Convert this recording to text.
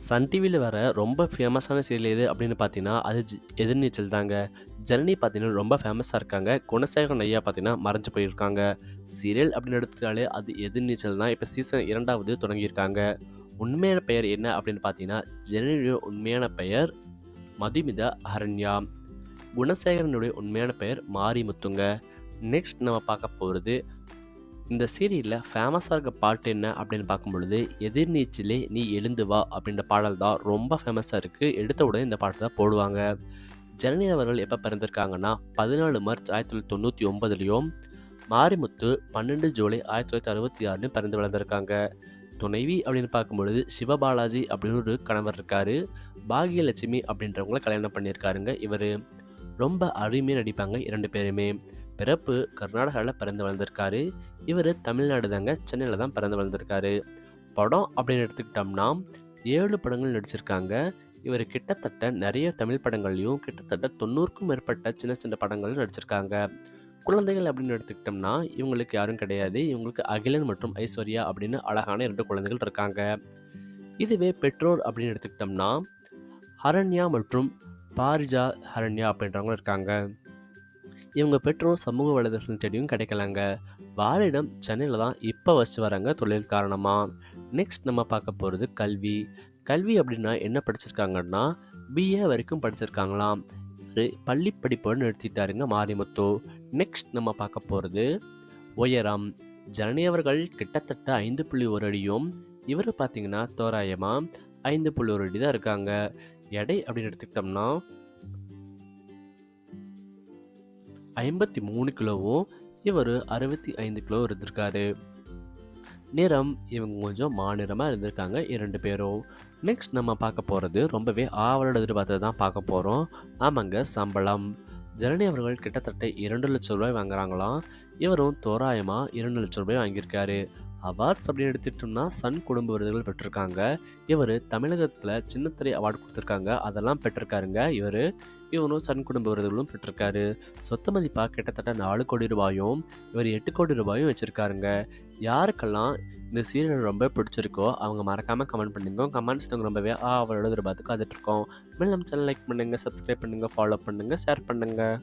Sun டிவில வர ரொம்ப ஃபேமஸான சீரியல் எது அப்படின்னு பார்த்தீங்கன்னா, அது எதிர்நீச்சல் தாங்க. ஜனனி பார்த்தீங்கன்னா ரொம்ப ஃபேமஸா இருக்காங்க. குணசேகரன் ஐயா பார்த்தீங்கன்னா மறைஞ்சு போயிருக்காங்க. சீரியல் அப்படின்னு எடுத்துக்கிட்டாலே அது எதிர்நீச்சல் தான். இப்போ சீசன் 2வது தொடங்கியிருக்காங்க. உண்மையான பெயர் என்ன அப்படின்னு பார்த்தீங்கன்னா, ஜனனியோட உண்மையான பெயர் மதுமிதா அரண்யா. குணசேகரனுடைய உண்மையான பெயர் மாரிமுத்துங்க. நெக்ஸ்ட் நம்ம பார்க்க போறது, இந்த சீரியலில் ஃபேமஸாக இருக்க பாட்டு என்ன அப்படின்னு பார்க்கும்பொழுது, எதிர்நீச்சலே நீ எழுந்து வா அப்படின்ற பாடல் தான் ரொம்ப ஃபேமஸாக இருக்குது. எடுத்த உடனே இந்த பாட்டு தான் போடுவாங்க. ஜனனி அவர்கள் எப்போ பிறந்திருக்காங்கன்னா 14 மார்ச் 1999லையும், மாரிமுத்து 12 ஜூலை 1966 பிறந்து வளர்ந்துருக்காங்க. துணைவி அப்படின்னு பார்க்கும்பொழுது சிவபாலாஜி அப்படின்னு ஒரு கணவர் இருக்காரு. பாகியலட்சுமி அப்படின்றவங்கள கல்யாணம் பண்ணியிருக்காருங்க இவர். ரொம்ப அருமையாக நடிப்பாங்க 2 பேருமே. பிறப்பு கர்நாடகாவில் பிறந்து வளர்ந்துருக்காரு. இவர் தமிழ்நாடு தாங்க, சென்னையில் தான் பிறந்து வளர்ந்துருக்காரு. படம் அப்படின்னு எடுத்துக்கிட்டோம்னா 7 படங்கள் நடிச்சிருக்காங்க. இவர் கிட்டத்தட்ட நிறைய தமிழ் படங்கள்லையும் கிட்டத்தட்ட 90க்கும் மேற்பட்ட சின்ன சின்ன படங்கள் நடிச்சிருக்காங்க. குழந்தைகள் அப்படின்னு எடுத்துக்கிட்டோம்னா இவங்களுக்கு யாரும் கிடையாது. இவங்களுக்கு அகிலன் மற்றும் ஐஸ்வர்யா அப்படின்னு அழகான 2 குழந்தைகள் இருக்காங்க. இதுவே பெற்றோர் அப்படின்னு எடுத்துக்கிட்டோம்னா ஹரண்யா மற்றும் பாரிஜா ஹரண்யா அப்படின்றவங்க இருக்காங்க. இவங்க பெற்றோர் சமூக வலைதளத்தில் தேடியும் கிடைக்கலங்க. வாழிடம் சென்னையில் தான் இப்போ வச்சு வராங்க தொழில் காரணமாக. நெக்ஸ்ட் நம்ம பார்க்க போகிறது கல்வி. கல்வி அப்படின்னா என்ன படிச்சிருக்காங்கன்னா பிஏ வரைக்கும் படிச்சிருக்காங்களாம். ஒரு பள்ளி படிப்போடு நிறுத்திட்டாருங்க மாரிமுத்து. நெக்ஸ்ட் நம்ம பார்க்க போகிறது உயரம். ஜனனி அவர்கள் கிட்டத்தட்ட 5.1 அடியும், இவர் பார்த்தீங்கன்னா தோராயமாக 5.1 அடி தான் இருக்காங்க. எடை அப்படின்னு எடுத்துக்கிட்டோம்னா 53 கிலோவும், இவர் 65 கிலோ இருந்திருக்காரு. நிறம் இவங்க கொஞ்சம் மாநிறமாக இருந்திருக்காங்க 2 பேரும். நெக்ஸ்ட் நம்ம பார்க்க போகிறது ரொம்பவே ஆவலோட எதிர்பார்த்து தான் பார்க்க போகிறோம். ஆமாங்க, சம்பளம். ஜனனி அவர்கள் கிட்டத்தட்ட 2 லட்சம் ரூபாய் வாங்குறாங்களாம். இவரும் தோராயமாக 2 லட்சம் ரூபாய் வாங்கியிருக்காரு. அவார்ட்ஸ் அப்படின்னு எடுத்துட்டோம்னா சன் குடும்ப விருதுகள் பெற்றிருக்காங்க. இவர் தமிழகத்தில் சின்னத்திரை அவார்டு கொடுத்துருக்காங்க, அதெல்லாம் பெற்றிருக்காருங்க இவர். இவரும் சன் குடும்ப விருதுகளும் பெற்றிருக்காரு. சொத்து மதிப்பாக கிட்டத்தட்ட 4 கோடி ரூபாயும், இவர் 8 கோடி ரூபாயும் வச்சுருக்காருங்க. யாருக்கெல்லாம் இந்த சீரியல் ரொம்ப பிடிச்சிருக்கோ அவங்க மறக்காமல் கமெண்ட் பண்ணுங்க. கமெண்ட்ஸ் நாங்கள் ரொம்பவே அவளோட எதிர்பார்த்து காத்துட்ருக்கோம். மேலும் நம்ம சேனல் லைக் பண்ணுங்கள், சப்ஸ்கிரைப் பண்ணுங்கள், ஃபாலோ பண்ணுங்கள், ஷேர் பண்ணுங்கள்.